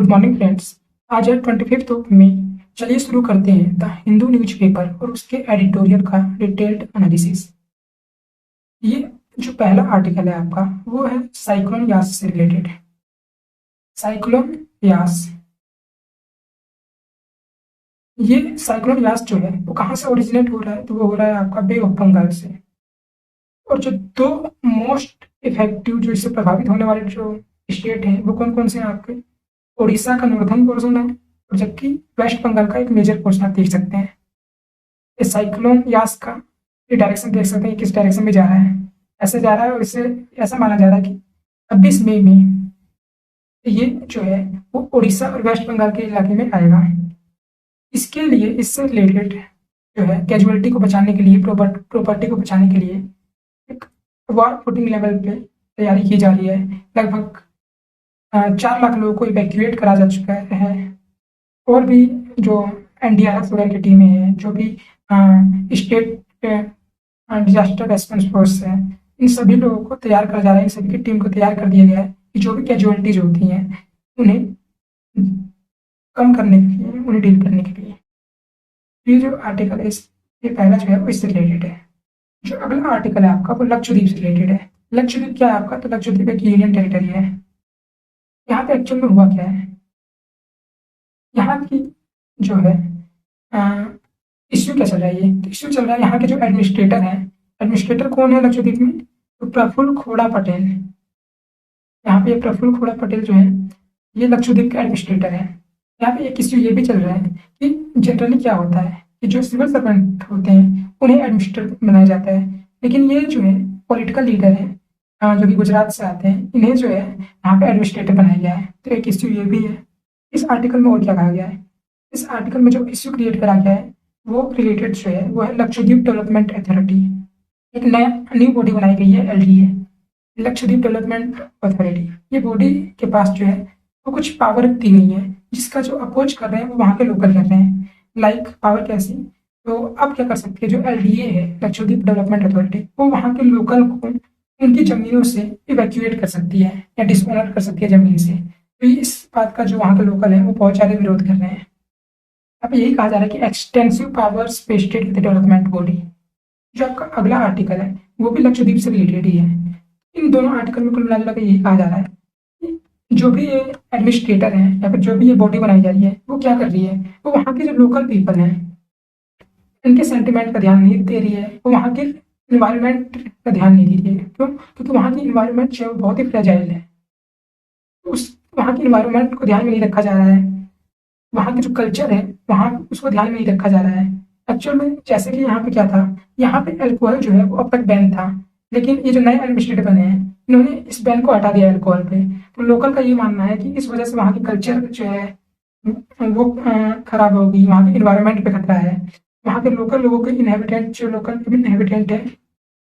Good morning friends. आज है 25 मई। चलिए शुरू करते हैं द हिंदू न्यूज़पेपर और उसके एडिटोरियल का डिटेल्ड एनालिसिस। ये जो पहला आर्टिकल है आपका वो है साइक्लोन यास से रिलेटेड। साइक्लोन यास, ये साइक्लोन यास जो है वो कहाँ से ओरिजिनेट हो रहा है? तो वो हो रहा है आपका बे ऑफ बंगाल से। और जो दो मोस्ट इफेक्टिव जो इससे प्रभावित होने वाले जो स्टेट हैं वो कौन कौन से हैं आपके? उड़ीसा का नॉर्दर्न पोर्शन है और जबकि वेस्ट बंगाल का एक मेजर पोर्शन आप देख सकते हैं। ये साइक्लोन यास का ये डायरेक्शन देख सकते हैं किस डायरेक्शन में जा रहा है। ऐसे जा रहा है और इससे ऐसा माना जा रहा है कि 26 मई में ये जो है वो उड़ीसा और वेस्ट बंगाल के इलाके में आएगा। इसके लिए इससे रिलेटेड जो है कैजुअलिटी को बचाने के लिए, प्रॉपर्टी को बचाने के लिए एक वॉर फुटिंग लेवल पे तैयारी की जा रही है। लगभग 4 लाख लोगों को इवैक्यूएट करा जा चुका है। और भी जो एनडीआरएफ वगैरह की टीमें हैं, जो भी स्टेट डिजास्टर रेस्पॉन्स फोर्स है, इन सभी लोगों को तैयार करा जा रहा है। इन सभी की टीम को तैयार कर दिया गया है कि जो भी कैजुअलिटीज होती हैं उन्हें कम करने के लिए, उन्हें डील करने के लिए। ये जो आर्टिकल है ये पहला जो है वो इससे रिलेटेड है। जो अगला आर्टिकल है आपका वो लक्षद्वीप से रिलेटेड है। लक्षद्वीप क्या है आपका? तो लक्षद्वीप एक यूनियन टेरिटरी है। यहाँ पे एक्चुअल में हुआ क्या है? यहाँ की जो है इश्यू क्या चल रहा है? ये इश्यू चल रहा है यहाँ के जो एडमिनिस्ट्रेटर हैं। एडमिनिस्ट्रेटर कौन है लक्षद्वीप में? तो प्रफुल्ल खोड़ा पटेल। यहाँ पे प्रफुल्ल खोड़ा पटेल जो है ये लक्षद्वीप के एडमिनिस्ट्रेटर है। यहाँ पे एक इश्यू ये भी चल रहा है कि जनरली क्या होता है कि जो सिविल सर्वेंट होते हैं उन्हें एडमिनिस्ट्रेटर बनाया जाता है, लेकिन ये जो है पॉलिटिकल लीडर है जो कि गुजरात से आते हैं, इन्हें जो है यहाँ पे एडमिनिस्ट्रेटर बनाया गया है। तो एक इश्यू ये भी है। इस आर्टिकल में और क्या कहा गया है? इस आर्टिकल में जो इश्यू क्रिएट करा गया है वो रिलेटेड जो है वो है लक्षद्वीप डेवलपमेंट अथॉरिटी। एक नया न्यू बॉडी बनाई गई है, एलडीए, लक्षद्वीप डेवलपमेंट अथॉरिटी। ये बॉडी के पास जो है वो कुछ पावर दी गई है जिसका जो अपोज कर रहे हैं वो वहाँ के लोकल कर रहे हैं। लाइक पावर कैसी? तो अब क्या कर सकती है जो एलडीए है, लक्षद्वीप डेवलपमेंट अथॉरिटी, वो वहाँ के लोकल को उनकी जमीनों से इवैक्यूएट कर सकती है या डिसऑनर कर सकती है जमीन से। तो इस बात का जो वहाँ के लोकल है वो बहुत ज़्यादा विरोध कर रहे हैं। अब यही कहा जा रहा है कि extensive powers wasted with development body. जो आपका अगला आर्टिकल है वो भी लक्षद्वीप से रिलेटेड ही है। इन दोनों आर्टिकल में कुल मिला के यही कहा जा रहा है कि जो भी ये एडमिनिस्ट्रेटर है या फिर जो भी ये बॉडी बनाई जा रही है वो क्या कर रही है, वो वहाँ के जो लोकल पीपल हैं इनके सेंटिमेंट का ध्यान नहीं दे रही है, वो वहाँ के इन्वायरमेंट का ध्यान नहीं दे रही है। क्यों? क्योंकि वहाँ की इन्वायरमेंट जो है बहुत ही फ्रेजाइल है। उस वहाँ की इन्वायरमेंट को ध्यान में नहीं रखा जा रहा है। वहाँ की जो कल्चर है वहाँ उसको ध्यान में नहीं रखा जा रहा है। एक्चुअल में जैसे कि यहाँ पे क्या था, यहाँ पे अल्कोहल जो है वो अब तक बैन था, लेकिन ये जो नए एडमिनिस्ट्रेटर बने हैं इन्होंने इस बैन को हटा दिया अल्कोहल पे। तो लोकल का ये मानना है कि इस वजह से वहाँ की कल्चर जो है वो खराब होगी, वहाँ के इन्वायरमेंट पे खतरा है, वहाँ के लोकल लोगों के इनहेबिटेंट जो लोकल इनहेबिटेंट है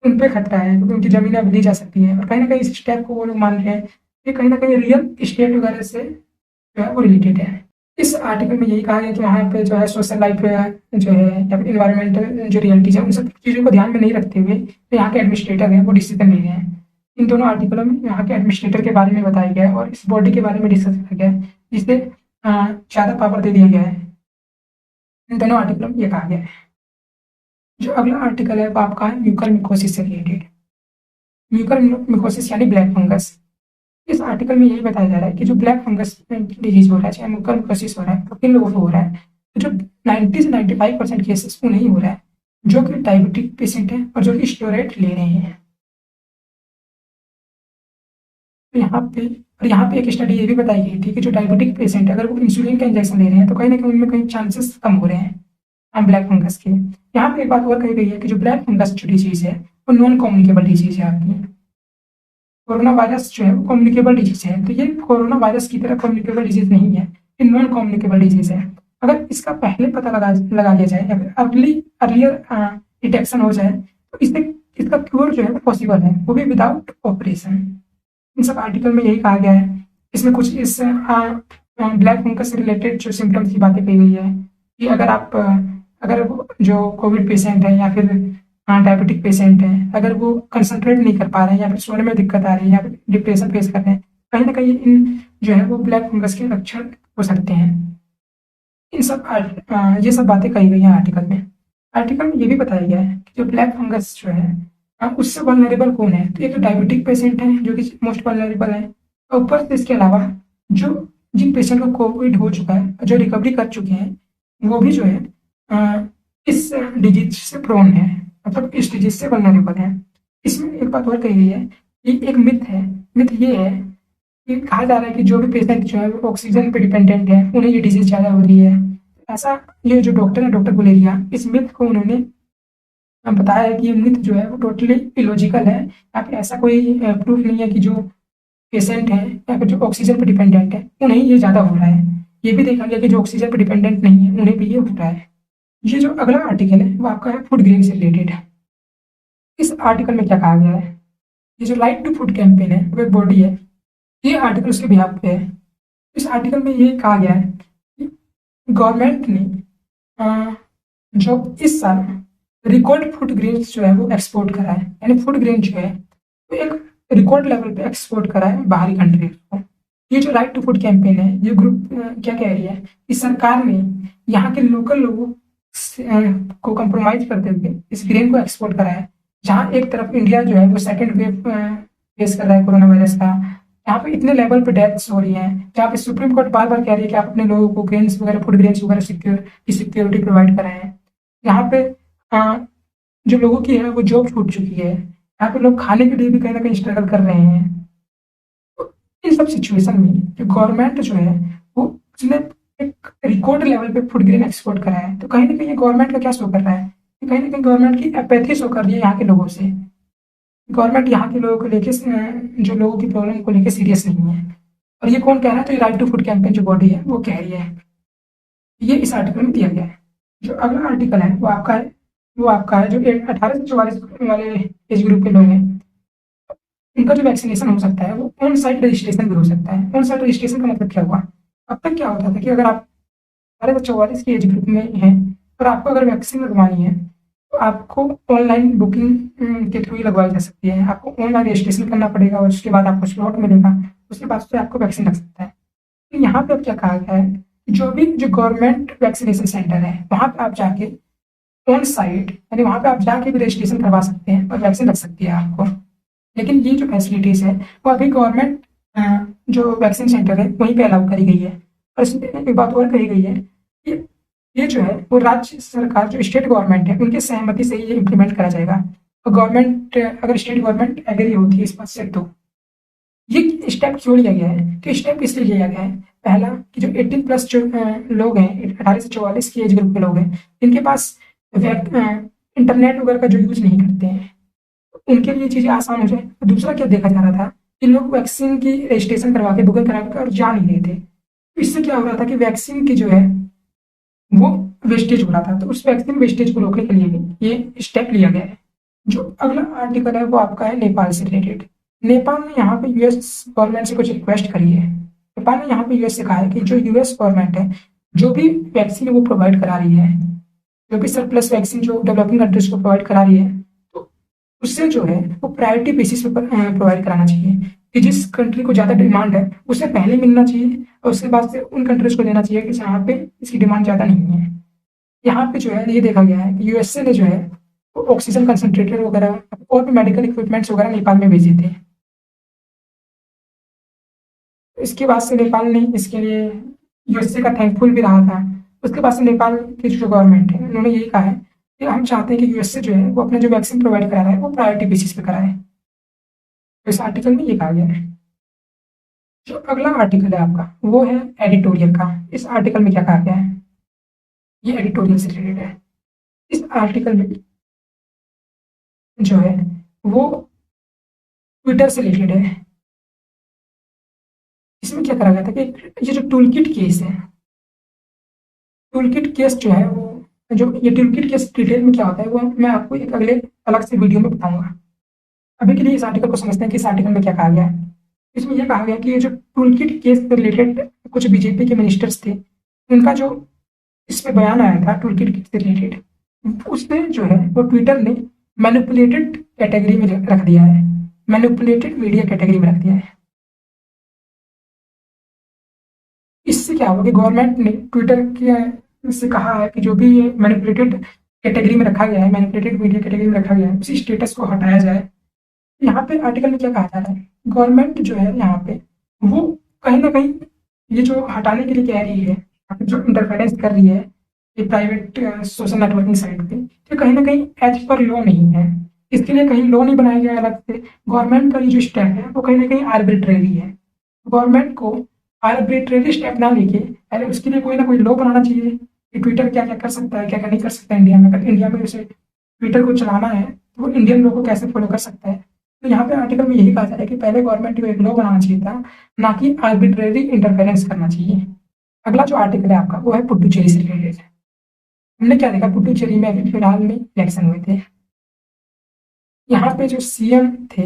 उन पे खतरा है, क्योंकि उनकी जमीनें अब ली जा सकती है। और कहीं ना कहीं इस स्टेप को वो लोग मान रहे हैं कि कहीं ना कहीं रियल स्टेट वगैरह से जो है वो रिलेटेड है। इस आर्टिकल में यही कहा गया कि वहाँ पे जो है सोशल लाइफ जो है या फिर इन्वायरमेंटल जो रियलिटीज है उन सब चीज़ों को ध्यान में नहीं रखते हुए तो यहाँ के एडमिनिस्ट्रेटर हैं वो डिसीजन ले रहे हैं। इन दोनों आर्टिकलों में यहाँ के एडमिनिस्ट्रेटर के बारे में बताया गया है और इस बॉडी के बारे में डिस्कस किया गया है जिससे ज़्यादा पावर दे दिया गया है। इन दोनों आर्टिकलों में ये कहा गया है। जो अगला आर्टिकल है वो आपका है म्यूकर मिकोसिस से रिलेटेड। म्यूकर मिकोसिस यानी ब्लैक फंगस। इस आर्टिकल में यही बताया जा रहा है कि जो ब्लैक फंगस डिजीज हो रहा है, चाहे म्यूकर मिकोसिस हो रहा है, तो किन लोगों को हो रहा है? तो जो 90 से 95% केसेस वो नहीं हो रहा है जो कि डायबिटिक पेशेंट है और जो कि स्टेरॉइड ले रहे हैं। तो यहाँ पे एक स्टडी ये भी बताई गई थी कि जो डायबिटिक पेशेंट है अगर वो इंसुलिन का इंजेक्शन ले रहे हैं तो कहीं ना कहीं उनमें कहीं चांसेस कम हो रहे हैं ब्लैक फंगस के। यहाँ पे एक बात और कही गई है कि जो ब्लैक फंगस जो डिजीज है वो नॉन कम्युनिकेबल डिजीज है आपकी। कोरोना वायरस जो है वो कम्युनिकेबल डिजीज है, तो ये कोरोना वायरस की तरह कम्युनिकेबल डिजीज नहीं है, ये नॉन कम्युनिकेबल डिजीज है। अगर इसका पहले पता लगा लिया जाए या फिर अर्लियर डिटेक्शन हो जाए तो इससे इसका क्योर जो है वो पॉसिबल है, वो भी विदाउट ऑपरेशन। इन सब आर्टिकल में यही कहा गया है। इसमें कुछ इस ब्लैक फंगस से रिलेटेड जो सिम्टम्स की बातें कही गई है कि अगर जो कोविड पेशेंट है या फिर डायबिटिक पेशेंट है, अगर वो कंसंट्रेट नहीं कर पा रहे हैं या फिर सोने में दिक्कत आ रही है या फिर डिप्रेशन फेस कर रहे हैं कहीं ना कहीं इन जो है वो ब्लैक फंगस के लक्षण हो सकते हैं। इन सब ये सब बातें कही गई हैं आर्टिकल में। आर्टिकल में ये भी बताया गया है कि जो ब्लैक फंगस जो है उससे वल्नरेबल कौन है, तो एक तो डायबिटिक पेशेंट है जो कि मोस्ट वल्नरेबल है, और ऊपर से इसके अलावा जो जिन पेशेंट को कोविड हो चुका है, जो रिकवरी कर चुके हैं, वो भी जो है इस डिजीज से प्रोन है, मतलब इस डिजीज से वल्नरेबल है। इसमें एक बात और कही गई है, ये एक मिथ है। मिथ ये है कि कहा जा रहा है कि जो भी पेशेंट जो है वो ऑक्सीजन पे डिपेंडेंट है, उन्हें ये डिजीज ज़्यादा हो रही है। ऐसा ये जो डॉक्टर है, डॉक्टर गुलेरिया, इस मिथ को उन्होंने बताया है कि ये मिथ जो है वो टोटली इलॉजिकल है। यहाँ पे ऐसा कोई प्रूफ नहीं है कि जो पेशेंट है या फिर जो ऑक्सीजन पर डिपेंडेंट है उन्हें ये ज़्यादा हो रहा है। ये भी देखा गया कि जो ऑक्सीजन पर डिपेंडेंट नहीं है उन्हें भी ये हो रहा है। ये जो अगला आर्टिकल है वो आपका है फूड ग्रेन से रिलेटेड है। इस आर्टिकल में क्या कहा गया है, ये जो राइट टू फूड कैंपेन है वो एक बॉडी है, ये आर्टिकल उसके बिहाफ पे है। इस आर्टिकल में ये कहा गया है कि गवर्नमेंट ने जो इस साल रिकॉर्ड फूड ग्रेन्स जो है वो एक्सपोर्ट करा है, यानी फूड ग्रेन जो है वो एक रिकॉर्ड लेवल पे एक्सपोर्ट करा है बाहरी कंट्रीज को। ये जो राइट टू फूड कैंपेन है, ये ग्रुप क्या कह रही है कि सरकार ने यहाँ के लोकल लोगों को कंप्रोमाइज करते हुए इस ग्रेन को एक्सपोर्ट करा है। जहाँ एक तरफ इंडिया जो है वो सेकेंड वेव फेस कर रहा है कोरोना वायरस का, यहाँ पे इतने लेवल पे डेथ्स हो रही हैं, जहाँ पे सुप्रीम कोर्ट बार बार कह रही है कि आप अपने लोगों को ग्रेन्स वगैरह, फूड ग्रेन्स वगैरह सिक्योरिटी प्रोवाइड कराएं। यहाँ पे जो लोगों की है वो जॉब छूट चुकी है, यहाँ पे लोग खाने के लिए भी कहीं ना कहीं स्ट्रगल कर रहे हैं। तो इन सब सिचुएशन में जो गवर्नमेंट जो है वो उसने एक रिकॉर्ड लेवल पे फूड ग्रेन एक्सपोर्ट करा है, तो कहीं ना कहीं गवर्नमेंट का क्या शो कर रहा है कि कहीं ना कहीं गवर्नमेंट की एपैथी शो कर रही है यहाँ के लोगों से। गवर्नमेंट यहाँ के लोगों को लेके जो लोगों की प्रॉब्लम को लेके सीरियस नहीं है। और ये कौन कह रहा है, तो ये राइट टू फूड कैंपेन जो बॉडी है वो कह रही है। ये इस आर्टिकल में दिया गया है। जो अगला आर्टिकल है वो आपका है जो 18 से 44 वाले एज ग्रुप के लोग हैं, उनका जो वैक्सीनेशन हो सकता है वो ऑन साइट रजिस्ट्रेशन भी हो सकता है। ऑन साइट रजिस्ट्रेशन का मतलब क्या हुआ, अब तक क्या होता था कि अगर आप 18 से 44 की एज ग्रुप में हैं और आपको अगर वैक्सीन लगवानी है तो आपको ऑनलाइन बुकिंग के थ्रू ही लगवाई जा सकती है। आपको ऑनलाइन रजिस्ट्रेशन करना पड़ेगा और उसके बाद आपको स्लॉट मिलेगा, उसके बाद से आपको वैक्सीन लग सकता है। तो यहाँ पे अब क्या कहा गया है, जो गवर्नमेंट वैक्सीनेशन सेंटर है वहाँ पे आप जाके ऑन साइट, यानी वहाँ पे आप जाके भी रजिस्ट्रेशन करवा सकते हैं और वैक्सीन लग सकती है आपको। लेकिन ये जो फैसिलिटीज़ है वो अभी गवर्नमेंट जो वैक्सीन सेंटर है वहीं पे अलाउ करी गई है। और इसमें एक बात और कही गई है कि ये जो है वो राज्य सरकार, जो स्टेट गवर्नमेंट है, उनकी सहमति से ये इम्प्लीमेंट करा जाएगा। और गवर्नमेंट, अगर स्टेट गवर्नमेंट एग्री होती है इस बात से, तो ये स्टेप क्यों लिया गया है, तो स्टेप इसलिए लिया गया है, पहला कि जो 18+ जो लोग हैं, 18 से 44 की एज ग्रुप के लोग हैं, इनके पास इंटरनेट वगैरह का जो यूज नहीं करते हैं, उनके लिए चीज़ें आसान हो जाए। और दूसरा क्या देखा जा रहा था कि लोग वैक्सीन की रजिस्ट्रेशन करवा के, बुकिंग करा के और जा नहीं रहे थे। तो इससे क्या हो रहा था कि वैक्सीन की जो है वो वेस्टेज हो रहा था। तो उस वैक्सीन वेस्टेज को रोकने के लिए भी ये स्टेप लिया गया है। जो अगला आर्टिकल है वो आपका है नेपाल से रिलेटेड। नेपाल ने यहाँ पे यूएस गवर्नमेंट से कुछ रिक्वेस्ट करी है। नेपाल ने यहाँ पे यूएस से कहा है कि जो यूएस गवर्नमेंट है जो भी वैक्सीन वो प्रोवाइड करा रही है, जो भी सरप्लस वैक्सीन जो डेवलपिंग कंट्रीज को प्रोवाइड करा रही है, तो उससे जो है वो प्रायोरिटी बेसिस पे प्रोवाइड कराना चाहिए कि जिस कंट्री को ज़्यादा डिमांड है उसे पहले मिलना चाहिए और उसके बाद से उन कंट्रीज को देना चाहिए कि जहाँ पे इसकी डिमांड ज़्यादा नहीं है। यहाँ पे जो है ये देखा गया है कि यूएसए ने जो है वो ऑक्सीजन कंसनट्रेटर वगैरह और भी मेडिकल इक्विपमेंट्स वगैरह नेपाल में भेजे थे। इसके बाद से नेपाल ने इसके लिए यूएसए का थैंकफुल भी रहा था। उसके बाद से नेपाल की जो गवर्नमेंट है उन्होंने यही कहा है कि हम चाहते हैं कि यूएसए जो है वो अपने जो वैक्सीन प्रोवाइड करा रहा है वो प्रायोरिटी बेसिस पे कराए। तो इस आर्टिकल में ये कहा गया है। जो अगला आर्टिकल है आपका वो है एडिटोरियल का। इस आर्टिकल में क्या कहा गया है, ये एडिटोरियल से रिलेटेड है। इस आर्टिकल में जो है वो ट्विटर से रिलेटेड है। इसमें क्या करा गया था कि ये जो टूल किट केस है, टूल किट केस जो है वो, जो ये टूल किट केस डिटेल में क्या होता है वो मैं आपको एक अगले अलग से वीडियो में बताऊंगा। अभी के लिए इस आर्टिकल को समझते हैं कि इस आर्टिकल में क्या कहा गया है। इसमें यह कहा गया कि ये जो टूल किट केस से रिलेटेड कुछ बीजेपी के मिनिस्टर्स थे, उनका जो इस पे बयान आया था टूल किट से रिलेटेड, उसमें जो है वो ट्विटर ने मैनिपुलेटेड कैटेगरी में रख दिया है, मैनिपुलेटेड मीडिया कैटेगरी में रख दिया है। इससे क्या होगा कि गवर्नमेंट ने ट्विटर के से कहा है कि जो भी ये मैनिपुलेटेड कैटेगरी में रखा गया है, मैनिपुलेटेड मीडिया कैटेगरी में रखा गया है, उसी स्टेटस को हटाया जाए। यहाँ पे आर्टिकल में क्या कहा जा रहा है, गवर्नमेंट जो है यहाँ पे वो कहीं ना कहीं ये जो हटाने के लिए कह रही है, जो इंटरफेरेंस कर रही है ये प्राइवेट सोशल नेटवर्किंग साइट पे, तो कहीं ना कहीं एज पर लॉ नहीं है। इसके लिए कहीं लॉ नहीं बनाया गया अलग से। गवर्नमेंट का ये जो स्टेप है वो कहीं ना कहीं आर्बिट्रेरी है। गवर्नमेंट को आर्बिट्रेरी स्टेप ना लेके पहले उसके लिए कोई ना कोई लॉ बनाना चाहिए कि ट्विटर क्या क्या कर सकता है, क्या क्या नहीं कर सकता इंडिया में। अगर इंडिया में उसे ट्विटर को चलाना है तो वो इंडियन लॉ को कैसे फॉलो कर सकता है। तो यहाँ पे आर्टिकल में यही कहा जा रहा है कि पहले गवर्नमेंट को एक लॉ बनाना चाहिए था, ना कि आर्बिट्रेरी इंटरफेरेंस करना चाहिए। अगला जो आर्टिकल है आपका वो है पुडुचेरी से रिलेटेड। हमने क्या देखा, पुडुचेरी में अभी फिलहाल में इलेक्शन हुए थे। यहाँ पे जो सीएम थे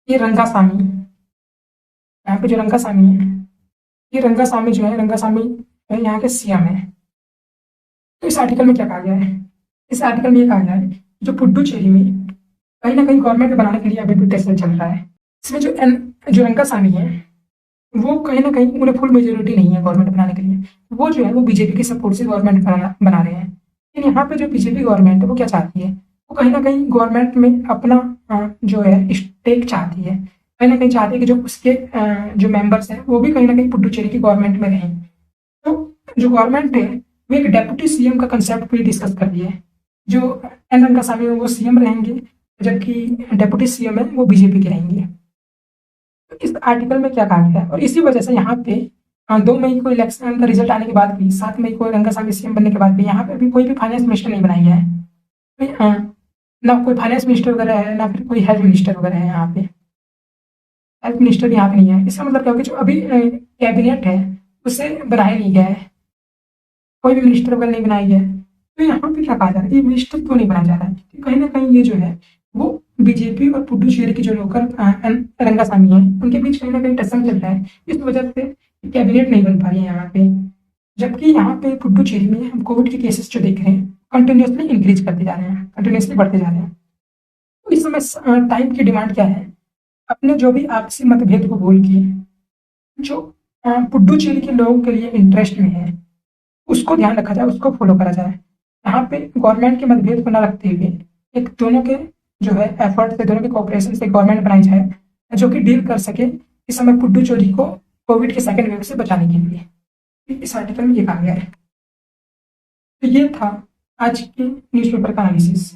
ये रंगासामी, यहाँ पे जो रंगासामी है, ये रंगासामी जो है, रंगासामी यहाँ के सीएम है। तो इस आर्टिकल में क्या कहा गया है, इस आर्टिकल में ये कहा गया है जो पुडुचेरी में कहीं ना कहीं गवर्नमेंट बनाने के लिए अभी भी टेस्ट चल रहा है। इसमें जो रंगासामी है वो कहीं ना कहीं उन्हें फुल मेजोरिटी नहीं है गवर्नमेंट बनाने के लिए। वो जो है वो बीजेपी के सपोर्ट से गवर्नमेंट बना रहे हैं। लेकिन यहाँ पे जो बीजेपी गवर्नमेंट है वो क्या चाहती है, वो कहीं ना कहीं गवर्नमेंट में अपना जो है स्टेक चाहती है। कहीं ना कहीं चाहती है कि जो उसके जो मेंबर्स हैं वो भी कहीं ना कहीं पुडुचेरी की गवर्नमेंट में रहें। तो जो गवर्नमेंट है वो एक डेप्यूटी सीएम का कंसेप्ट भी डिस्कस कर रही है। जो एन रंगासामी वो सीएम रहेंगे, जबकि डेप्यूटी सीएम है वो बीजेपी के रहेंगे। तो इस आर्टिकल में क्या कहा गया है, और इसी वजह से यहाँ पे 2 मई को इलेक्शन का रिजल्ट आने के बाद भी, 7 मई को रंगासामी सीएम बनने के बाद भी यहाँ पे भी कोई भी फाइनेंस मिनिस्टर नहीं बनाया गया है। ना कोई फाइनेंस मिनिस्टर वगैरह है, ना फिर कोई हेल्थ मिनिस्टर वगैरह है। यहाँ पे हेल्थ मिनिस्टर यहाँ पे नहीं है। इसका मतलब क्या होगा, जो अभी कैबिनेट है उसे बनाया नहीं गया है, कोई भी मिनिस्टर वगैरह नहीं बनाया गया है। तो यहाँ पे क्या कहा जा रहा है, ये मिनिस्टर क्यों नहीं बनाया जा रहा है, तो कहीं ना कहीं ये जो है वो बीजेपी और पुडुचेरी की जो लोकल रंगासामी है उनके बीच कहीं ना कहीं टसन चल रहा है। इस वजह से कैबिनेट नहीं बन पा रही है यहाँ पे। जबकि यहाँ पे पुडुचेरी में हम कोविड के केसेस जो देख रहे हैं कंटिन्यूसली इंक्रीज करते जा रहे हैं, कंटिन्यूसली बढ़ते जा रहे हैं। तो इस समय टाइम की डिमांड क्या है, अपने जो भी आपसी मतभेद को भूल के जो पुडुचेरी के लोगों के लिए इंटरेस्ट में है उसको ध्यान रखा जाए, उसको फॉलो करा जाए। यहाँ पे गवर्नमेंट के मतभेद को न रखते हुए एक दोनों के जो है एफर्ट से, दोनों के कोऑपरेशन से गवर्नमेंट बनाई जाए जो कि डील कर सके इस समय पुडुचेरी को कोविड के सेकंड वेव से बचाने के लिए। इस आर्टिकल में ये कहा गया है। तो ये था आज के न्यूज़पेपर का एनालिसिस।